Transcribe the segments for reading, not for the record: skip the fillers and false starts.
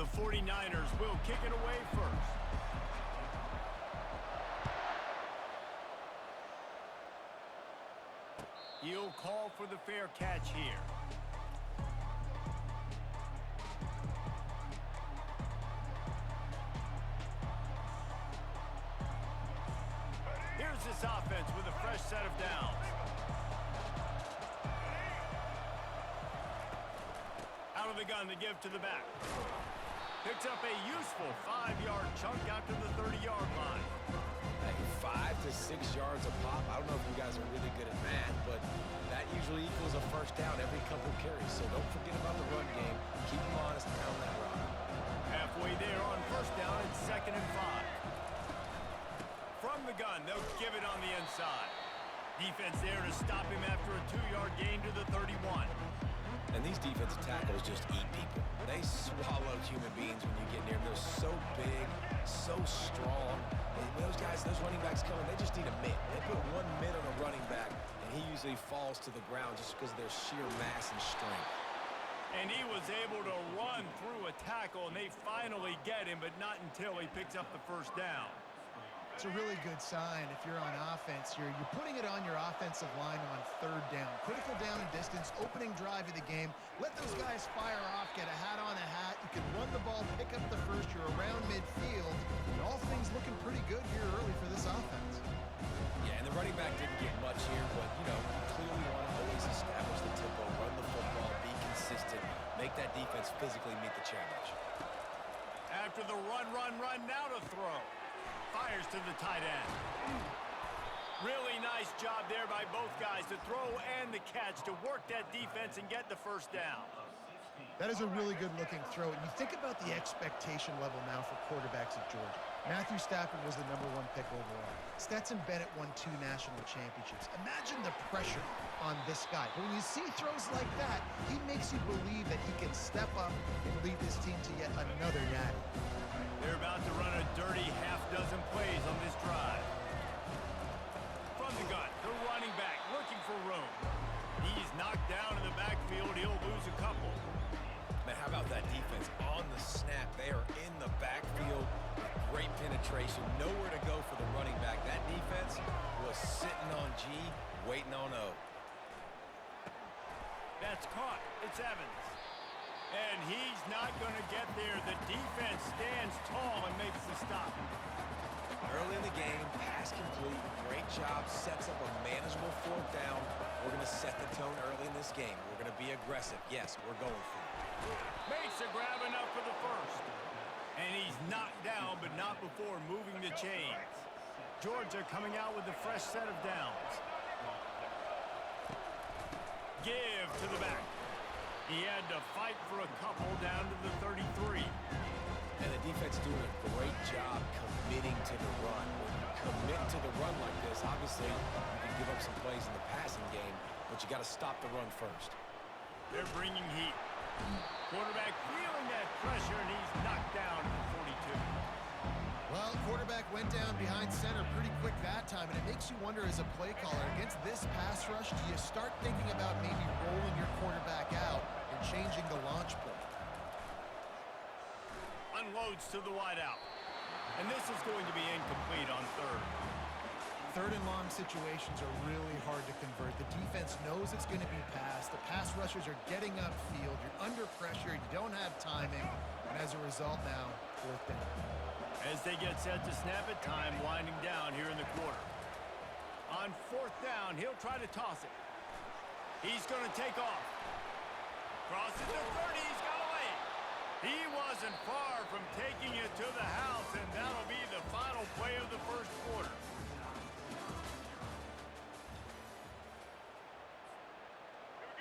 The 49ers will kick it away first. He'll call for the fair catch here. Here's this offense with a fresh set of downs. Out of the gun to give to the back. Picks up a useful 5-yard chunk out to the 30-yard line. Hey, 5 to 6 yards a pop. I don't know if you guys are really good at math, but that usually equals a first down every couple carries. So don't forget about the run game. Keep them honest and pound that rock. Halfway there on first down, it's 2nd and 5. From the gun, they'll give it on the inside. Defense there to stop him after a 2-yard gain to the 31. And these defensive tackles just eat people. They swallow human beings when you get near them. They're so big, so strong. And those guys, those running backs coming, they just need a mitt. They put one mitt on a running back, and he usually falls to the ground just because of their sheer mass and strength. And he was able to run through a tackle, and they finally get him, but not until he picks up the first down. It's a really good sign if you're on offense. You're putting it on your offensive line on 3rd down. Critical down and distance, opening drive of the game. Let those guys fire off, get a hat on a hat. You can run the ball, pick up the first. You're around midfield. And all things looking pretty good here early for this offense. Yeah, and the running back didn't get much here, but, you know, you clearly want to always establish the tempo, run the football, be consistent, make that defense physically meet the challenge. After the run, now to throw. Fires to the tight end. Really nice job there by both guys to throw and the catch to work that defense and get the first down. That is a really good-looking throw. And you think about the expectation level now for quarterbacks at Georgia. Matthew Stafford was the #1 pick overall. Stetson Bennett won 2 national championships. Imagine the pressure on this guy. But when you see throws like that, he makes you believe that he can step up and lead this team to yet another natty. They're about to run a dirty half-dozen plays on this drive. From the gun, the running back looking for room. He's knocked down in the backfield. He'll lose a couple. Man, how about that defense on the snap? They are in the backfield with great penetration. Nowhere to go for the running back. That defense was sitting on G, waiting on O. That's caught. It's Evans. And he's not going to get there. The defense stands tall and makes the stop. Early in the game, pass complete. Great job. Sets up a manageable 4th down. We're going to set the tone early in this game. We're going to be aggressive. Yes, we're going for it. Makes a grab enough for the first. And he's knocked down, but not before moving the chains. Georgia coming out with a fresh set of downs. Give to the back. He had to fight for a couple down to the 33. And the defense doing a great job committing to the run. When you commit to the run like this, obviously you can give up some plays in the passing game, but you got to stop the run first. They're bringing heat. Quarterback feeling that pressure, and he's knocked down to the 42. Well, quarterback went down behind center pretty quick that time, and it makes you wonder as a play caller, against this pass rush, do you start thinking about maybe rolling your quarterback out and changing the launch point? Unloads to the wideout. And this is going to be incomplete on 3rd. 3rd and long situations are really hard to convert. The defense knows it's going to be passed. The pass rushers are getting upfield. You're under pressure. You don't have timing. And as a result now, 4th down. As they get set to snap it, time winding down here in the quarter. On 4th down, he'll try to toss it. He's going to take off. Crosses the 30, he's got away. He wasn't far from taking it to the house, and that'll be the final play of the first quarter.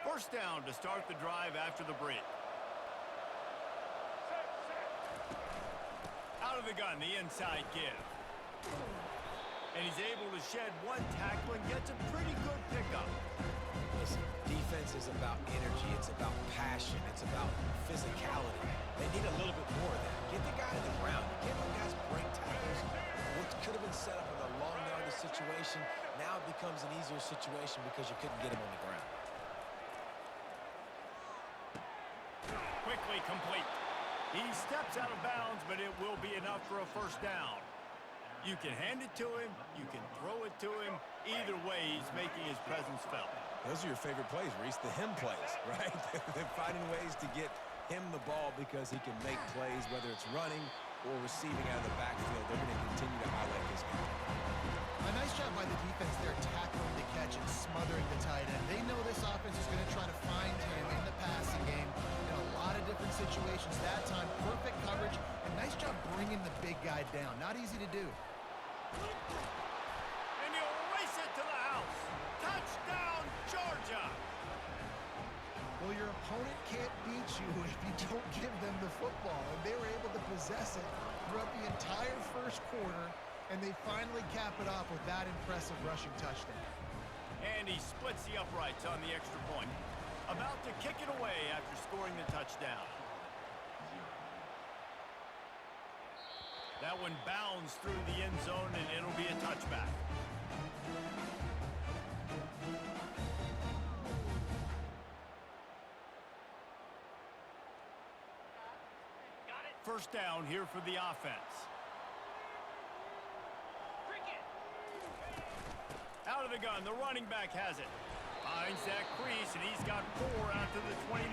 First down to start the drive after the break. Out of the gun, the inside give. And he's able to shed 1 tackle and gets a pretty good pickup. Listen, defense is about energy. It's about passion. It's about physicality. They need a little bit more of that. Get the guy to the ground. You can't let guys break tackles. What could have been set up with a long yardage situation, now it becomes an easier situation because you couldn't get him on the ground. Quickly complete. He steps out of bounds, but it will be enough for a first down. You can hand it to him, you can throw it to him. Either way, he's making his presence felt. Those are your favorite plays, Reese, the him plays, right? They're finding ways to get him the ball because he can make plays, whether it's running or receiving out of the backfield. They're going to continue to highlight this guy. A nice job by the defense there, tackling the catch and smothering the tight end. They know this offense is going to try to find him in the passing game in a lot of different situations. That time, perfect coverage, and nice job bringing the big guy down. Not easy to do. And he'll race it to the house. Touchdown, Georgia! Well, your opponent can't beat you if you don't give them the football, and they were able to possess it throughout the entire first quarter, and they finally cap it off with that impressive rushing touchdown. And he splits the uprights on the extra point. About to kick it away after scoring the touchdown. That one bounds through the end zone, and it'll be a touchback. First down here for the offense. Out of the gun, the running back has it. Finds that crease, and he's got 4 out to the 29.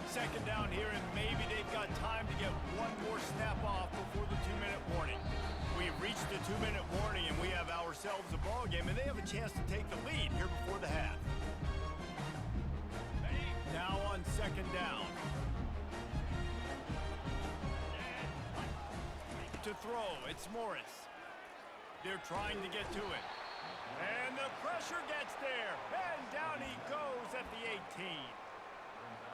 Second down here, and maybe they've got time to get one more snap off before the 2-minute warning. We've reached the 2-minute warning, and we have ourselves a ball game, and they have a chance to take the lead here before the half. Now on second down. To throw, it's Morris. They're trying to get to it. And the pressure gets there. And down he goes at the 18.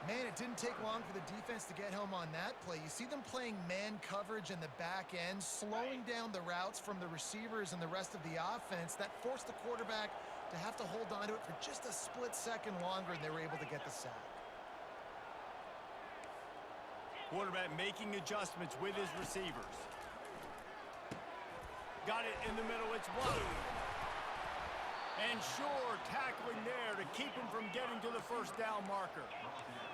Man, it didn't take long for the defense to get home on that play. You see them playing man coverage in the back end, slowing down the routes from the receivers and the rest of the offense. That forced the quarterback to have to hold on to it for just a split second longer, and they were able to get the sack. Quarterback making adjustments with his receivers. Got it in the middle, it's one. And Shore tackling there to keep him from getting to the first down marker.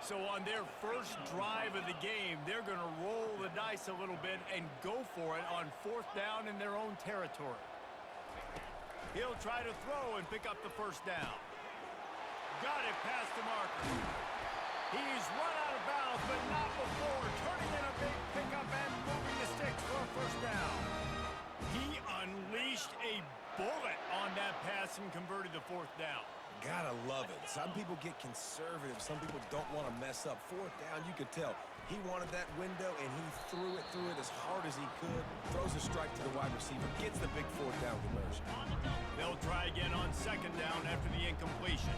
So on their first drive of the game, they're going to roll the dice a little bit and go for it on fourth down in their own territory. He'll try to throw and pick up the first down. Got it past the marker. He's run out of bounds, but not before turning in a big pickup and moving the sticks for a first down. He unleashed a bullet on that pass and converted the fourth down. Gotta love it. Some people get conservative. Some people don't want to mess up. Fourth down, you could tell. He wanted that window, and he threw it as hard as he could. Throws a strike to the wide receiver. Gets the big fourth down conversion. They'll try again on second down after the incompletion.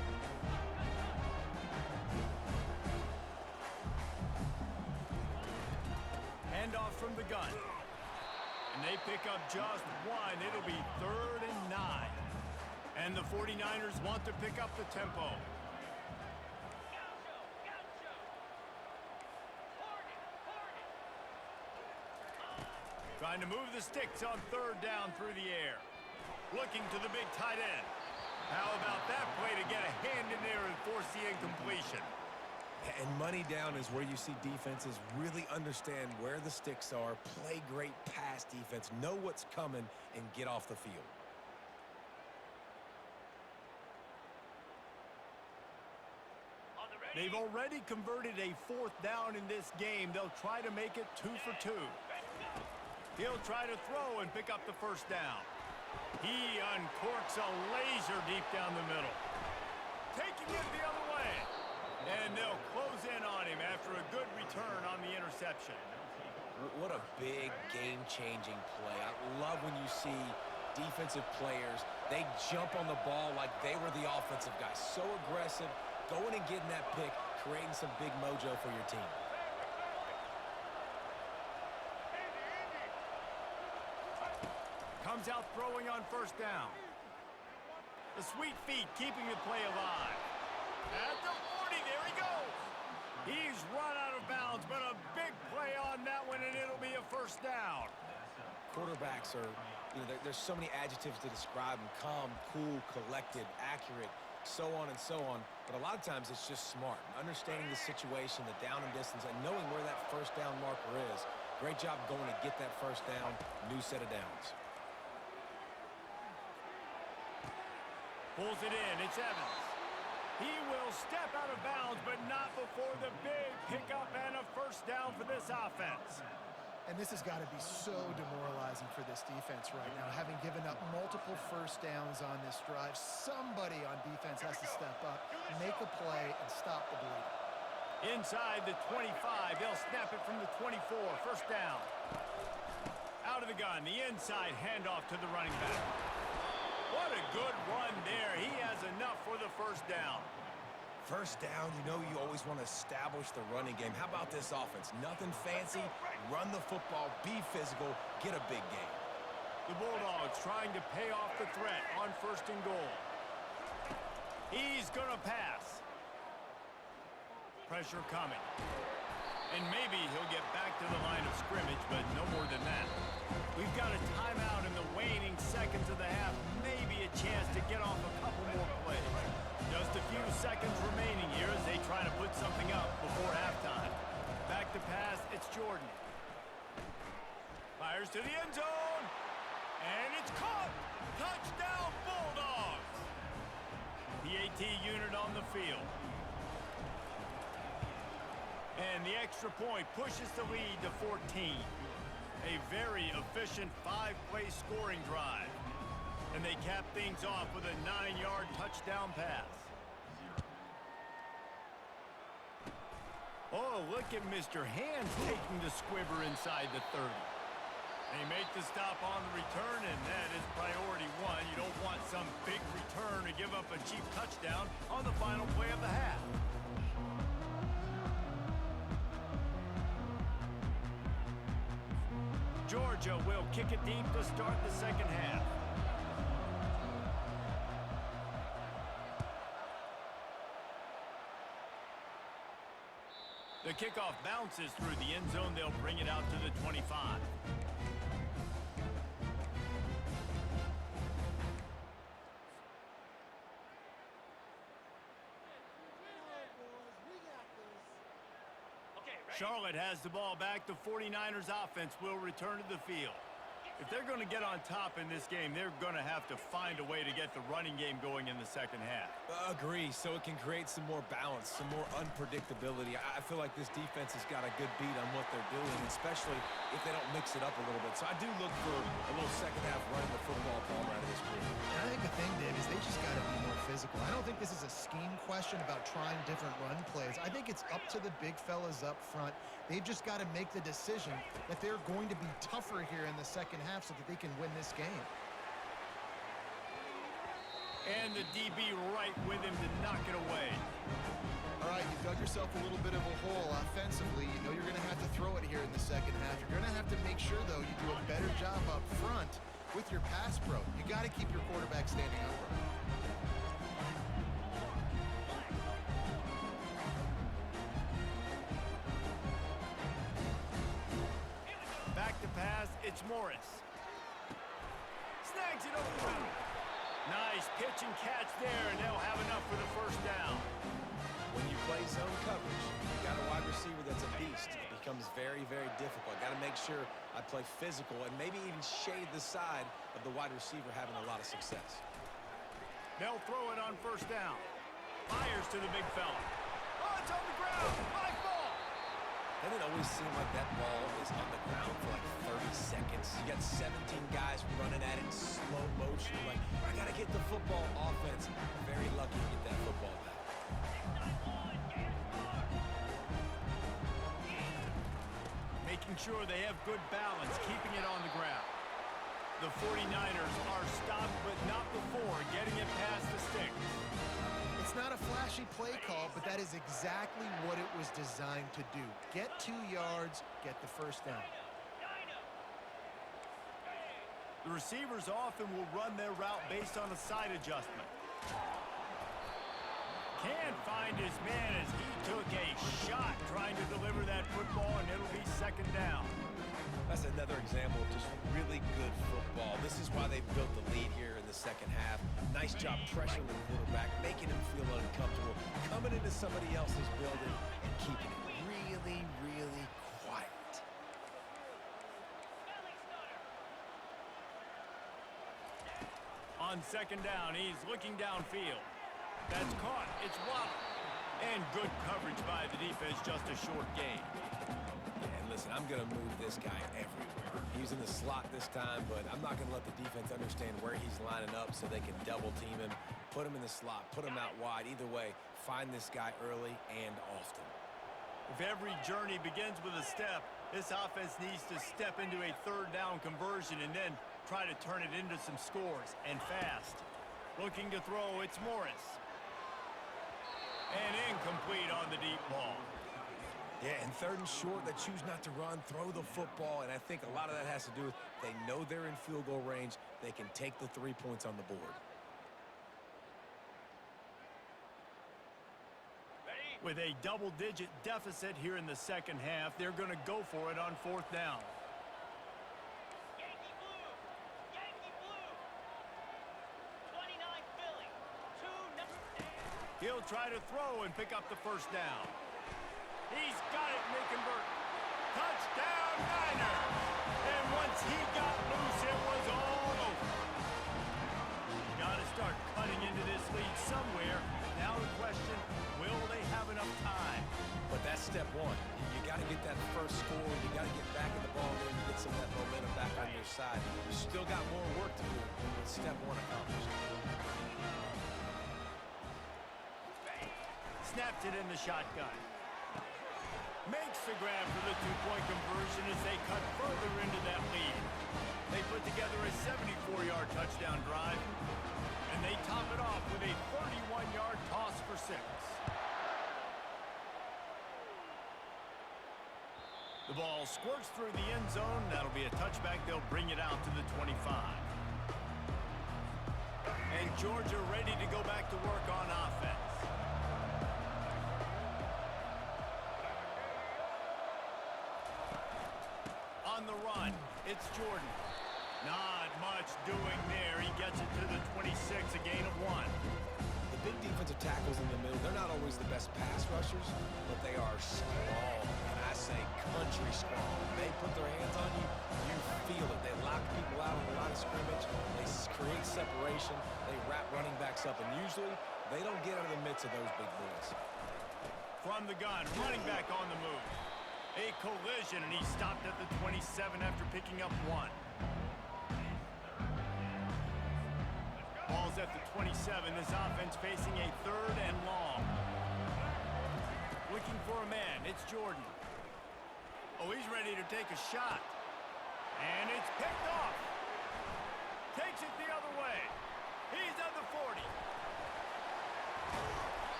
Handoff from the gun. And they pick up just one. It'll be 3rd and 9. And the 49ers want to pick up the tempo. Trying to move the sticks on 3rd down through the air. Looking to the big tight end. How about that play to get a hand in there and force the incompletion? And money down is where you see defenses really understand where the sticks are, play great pass defense, know what's coming, and get off the field. They've already converted a 4th down in this game. They'll try to make it 2 for 2. He'll try to throw and pick up the first down. He uncorks a laser deep down the middle. Taking it the other way. And they'll close in on him after a good return on the interception. What a big game-changing play. I love when you see defensive players, they jump on the ball like they were the offensive guy. So aggressive, going and getting that pick, creating some big mojo for your team. Comes out throwing on first down. The sweet feet keeping the play alive. At the 40, there he goes. He's run out of bounds, but a big play on that one, and it'll be a first down. Quarterbacks are, there's so many adjectives to describe them. Calm, cool, collected, accurate. so on and so on. But a lot of times it's just smart. Understanding the situation, the down and distance, and knowing where that first down marker is. Great job going to get that first down. New set of downs. Pulls it in. It's Evans. He will step out of bounds, but not before the big pickup and a first down for this offense. And this has got to be so demoralizing for this defense right now. Having given up multiple first downs on this drive, somebody on defense has to step up, make a play, and stop the bleeding. Inside the 25, they'll snap it from the 24. First down. Out of the gun, the inside handoff to the running back. What a good run there. He has enough for the first down. First down, you know you always want to establish the running game. How about this offense? Nothing fancy. Run the football, be physical, get a big game. The Bulldogs trying to pay off the threat on first and goal. He's going to pass. Pressure coming. And maybe he'll get back to the line of scrimmage, but no more than that. We've got a timeout in the waning seconds of the half. Maybe a chance to get off a couple more plays. Just a few seconds remaining here as they try to put something up before halftime. Back to pass, it's Jordan. Fires to the end zone. And it's caught. Touchdown, Bulldogs. PAT unit on the field. And the extra point pushes the lead to 14. A very efficient 5-play scoring drive. And they cap things off with a 9-yard touchdown pass. Oh, look at Mr. Hands taking the squibber inside the 30. They make the stop on the return, and that is priority one. You don't want some big return to give up a cheap touchdown on the final play of the half. Georgia will kick it deep to start the second half. The kickoff bounces through the end zone. They'll bring it out to the 25. Charlotte has the ball back. The 49ers offense will return to the field. If they're going to get on top in this game, they're going to have to find a way to get the running game going in the second half. Agree, so it can create some more balance, some more unpredictability. I feel like this defense has got a good beat on what they're doing, especially if they don't mix it up a little bit. So I do look for a little second half running the football ball out of this group. And I think the thing, Dave, is they just got to be more physical. I don't think this is a scheme question about trying different run plays. I think it's up to the big fellas up front. They've just got to make the decision that they're going to be tougher here in the second half so that they can win this game. And the DB right with him to knock it away. All right, you've dug yourself a little bit of a hole offensively. You know you're going to have to throw it here in the second half. You're going to have to make sure, though, you do a better job up front with your pass pro. You got to keep your quarterback standing upright. Back to pass, it's Morris. Snags it over the middle. Nice pitch and catch there, and they'll have enough for the first down. When you play zone coverage, you got a wide receiver that's a beast. It becomes very, very difficult. Got to make sure I play physical and maybe even shade the side of the wide receiver having a lot of success. They'll throw it on first down. Fires to the big fella. Oh, it's on the ground. High ball. Doesn't it always seem like that ball is on the ground for like 30 seconds? You got 17 guys running at it in slow motion. Like, I got to get the football offense. Very lucky to get that football back. Making sure they have good balance, keeping it on the ground. The 49ers are stopped, but not before getting it past the sticks. It's not a flashy play call, but that is exactly what it was designed to do. Get 2 yards, get the first down. The receivers often will run their route based on a side adjustment. Can't find his man as he took a shot trying to deliver that football, and it'll be second down. That's another example of just really good football. This is why they built the lead here in the second half. Nice job pressuring the quarterback, making him feel uncomfortable, coming into somebody else's building and keeping it really, really quiet. On second down, he's looking downfield. That's caught. It's Waddle. And good coverage by the defense, just a short gain. And listen, I'm going to move this guy everywhere. He's in the slot this time, but I'm not going to let the defense understand where he's lining up so they can double team him, put him in the slot, put him out wide. Either way, find this guy early and often. If every journey begins with a step, this offense needs to step into a third down conversion and then try to turn it into some scores, and fast. Looking to throw, it's Morris. And incomplete on the deep ball. Yeah, and third and short, they choose not to run, throw the football, and I think a lot of that has to do with they know they're in field goal range. They can take the 3 points on the board. With a double-digit deficit here in the second half, they're going to go for it on fourth down. Yankee blue! Yankee blue! 29 Philly. 2 number 10. He'll try to throw and pick up the first down. He's got it, and they convert. Touchdown, Niners! And once he got loose, it was all over. Got to start cutting into this lead somewhere. Now the question, will they have enough time? But that's step one. You got to get that first score. You got to get back in the ball game to get some of that momentum back on your side. You still got more work to do, but step one accomplished. Snaps it in the shotgun. Makes the grab for the two-point conversion as they cut further into that lead. They put together a 74-yard touchdown drive, and they top it off with a 31-yard toss for 6. The ball squirts through the end zone. That'll be a touchback. They'll bring it out to the 25. And Georgia ready to go back to work on offense. On the run, it's Jordan. Not much doing there. He gets it to the 26, a gain of 1. The big defensive tackles in the middle, they're not always the best pass rushers, but they are strong, and I say country strong. They put their hands on you, you feel it. They lock people out on the line of scrimmage. They create separation. They wrap running backs up, and usually they don't get out of the midst of those big boys. From the gun, running back on the move. A collision, and he stopped at the 27 after picking up 1. Ball's at the 27. This offense facing a third and long. Looking for a man. It's Jordan. Oh, he's ready to take a shot. And it's picked off. Takes it the other way. He's at the 40.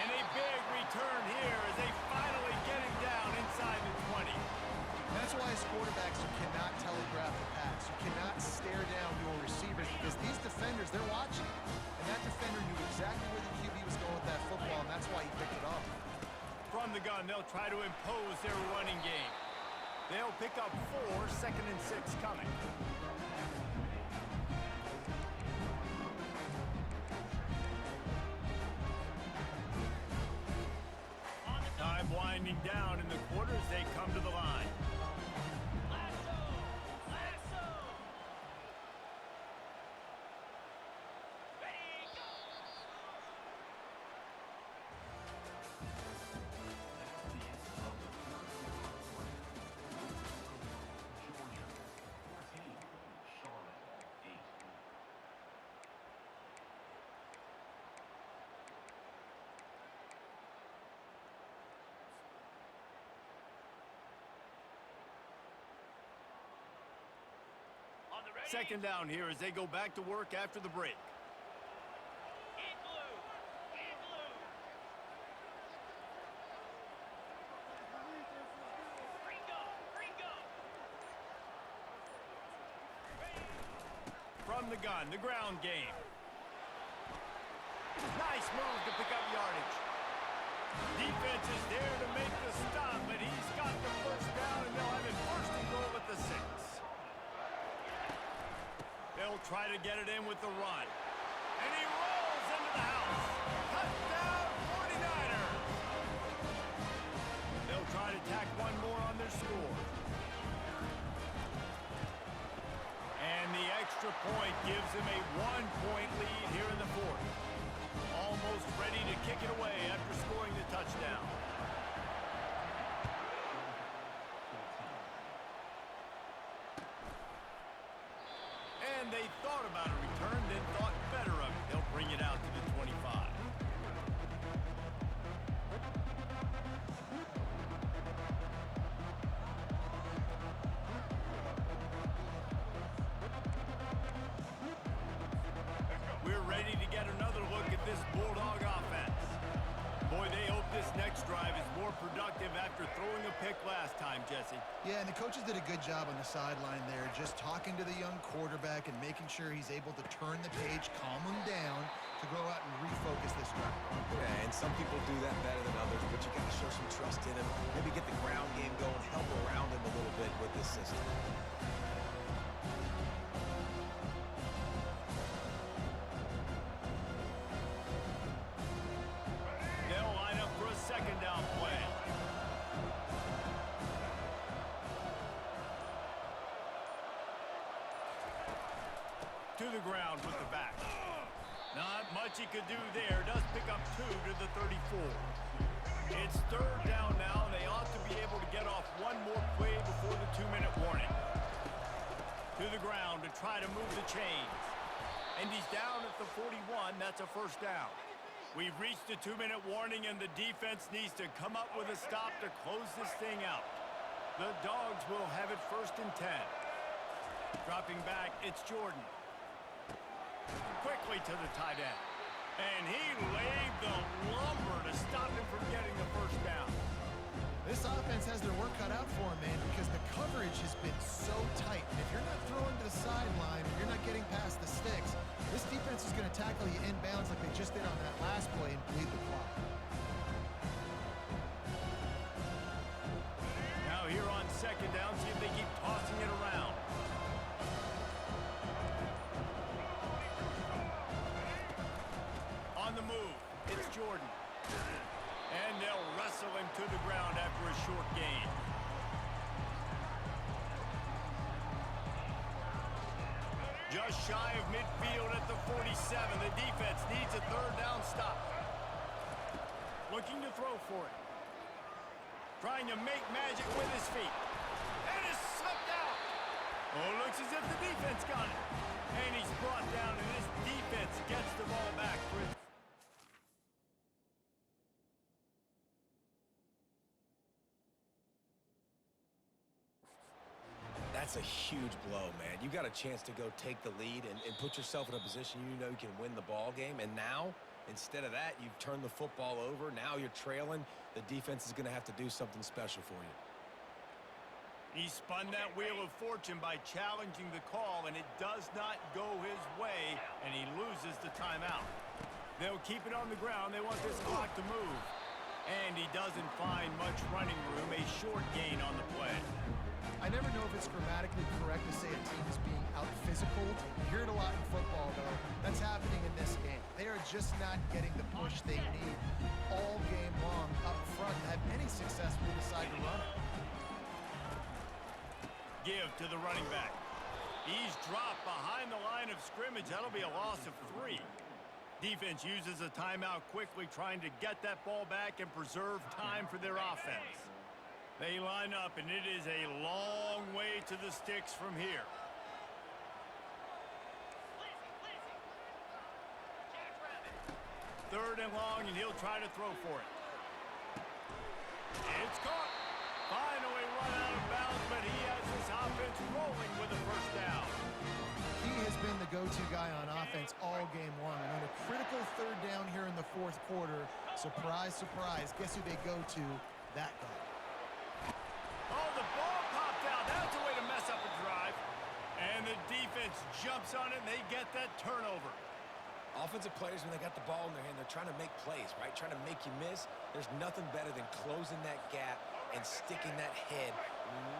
And a big return here as they finally get him down inside the 20. That's why as quarterbacks you cannot telegraph the pass. You cannot stare down your receivers because these defenders, they're watching. And that defender knew exactly where the QB was going with that football, and that's why he picked it up. From the gun, they'll try to impose their running game. They'll pick up 4, second and 6 coming. Time winding down in the quarters. They come to the line. Lasso! Lasso! Ready, go! On the ready. Second down here as they go back to work after the break. In blue! In blue! Ringo! Ringo! Ready! From the gun, the ground game. Nice move to pick up yardage. Defense is there to make the stop, but he's got the first down, and they'll have it first and goal at the 6. They'll try to get it in with the run. And he rolls into the house. Touchdown, 49ers. They'll try to tack one more on their score. And the extra point gives them a 1-point lead here in the fourth. Almost ready to kick it away after scoring the touchdown. And they thought about a return, then thought better of it. They'll bring it out to the 25. We're ready to get another look at this Bulldog offense. Boy, they hope this next drive is more productive after throwing a pick last time, Jesse. Yeah, and the coaches did a good job on the sideline there, just talking to the young quarterback and making sure he's able to turn the page, calm him down to go out and refocus this drive. Yeah, and some people do that better than others, but you got to show some trust in him. Maybe get the ground game going, help around him a little bit with this system. They'll line up for a second down play. To the ground with the back. Not much he could do there. Does pick up 2 to the 34. It's third down now, and they ought to be able to get off one more play before the 2-minute warning. To the ground to try to move the chains. And he's down at the 41. That's a first down. We've reached the 2-minute warning, and the defense needs to come up with a stop to close this thing out. The Dogs will have it first and 10. Dropping back, it's Jordan. Quickly to the tight end. And he laid the lumber to stop him from getting the first down. This offense has their work cut out for them, man, because the coverage has been so tight. And if you're not throwing to the sideline or you're not getting past the sticks, this defense is going to tackle you inbounds like they just did on that last play and bleed the clock. Now here on second down, see if they keep tossing it around. On the move, it's Jordan. And they'll wrestle him to the ground after a short gain. Just shy of midfield at the 47. The defense needs a third down stop. Looking to throw for it. Trying to make magic with his feet. And is slipped out. Oh, looks as if the defense got it. And he's brought down, and this defense gets the ball back for his. That's a huge blow, man. You got a chance to go take the lead and put yourself in a position you know you can win the ball game. And now, instead of that, you've turned the football over. Now you're trailing. The defense is going to have to do something special for you. He spun that wheel of fortune by challenging the call, and it does not go his way, and he loses the timeout. They'll keep it on the ground. They want this clock to move. And he doesn't find much running room, a short gain on the play. I never know if it's grammatically correct to say a team is being out-physical. You hear it a lot in football, though. That's happening in this game. They are just not getting the push they need all game long up front to have any success when they decide to run it. Give to the running back. He's dropped behind the line of scrimmage. That'll be a loss of 3. Defense uses a timeout quickly, trying to get that ball back and preserve time for their offense. They line up, and it is a long way to the sticks from here. Third and long, and he'll try to throw for it. It's caught. Finally run out of bounds, but he has this offense rolling with a first down. He has been the go-to guy on offense all game long. And on a critical third down here in the fourth quarter, surprise, surprise, guess who they go to? That guy. Oh, the ball popped out. That's a way to mess up a drive. And the defense jumps on it, and they get that turnover. Offensive players, when they got the ball in their hand, they're trying to make plays, right? Trying to make you miss. There's nothing better than closing that gap and sticking that head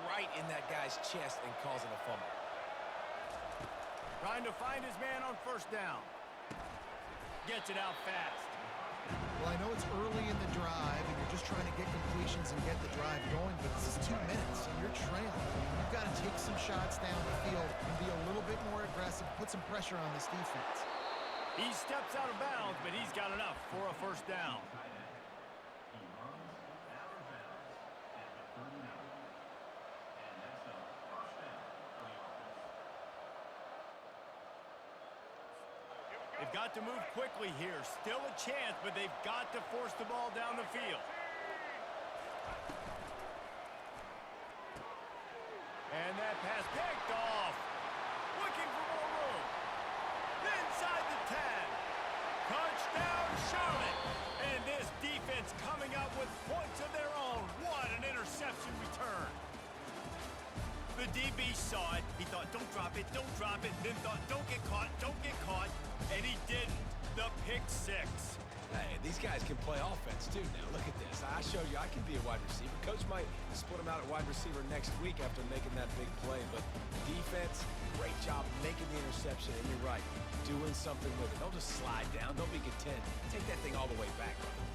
right in that guy's chest and causing a fumble. Trying to find his man on first down. Gets it out fast. Well, I know it's early in the drive, and you're just trying to get completions and get the drive going, but this is 2 minutes, and you're trailing. You've got to take some shots down the field and be a little bit more aggressive, put some pressure on this defense. He steps out of bounds, but he's got enough for a first down. They've got to move quickly here. Still a chance, but they've got to force the ball down the field. And that pass picked off. Looking for more room. Inside the 10. Touchdown, Charlotte. And this defense coming up with points of their own. What an interception return. The DB saw it. He thought, don't drop it, then thought, don't get caught, and he didn't. The pick six. Hey, these guys can play offense, too, now. Look at this. I showed you I can be a wide receiver. Coach might split him out at wide receiver next week after making that big play, but defense, great job making the interception, and you're right, doing something with it. Don't just slide down. Don't be content. Take that thing all the way back, brother.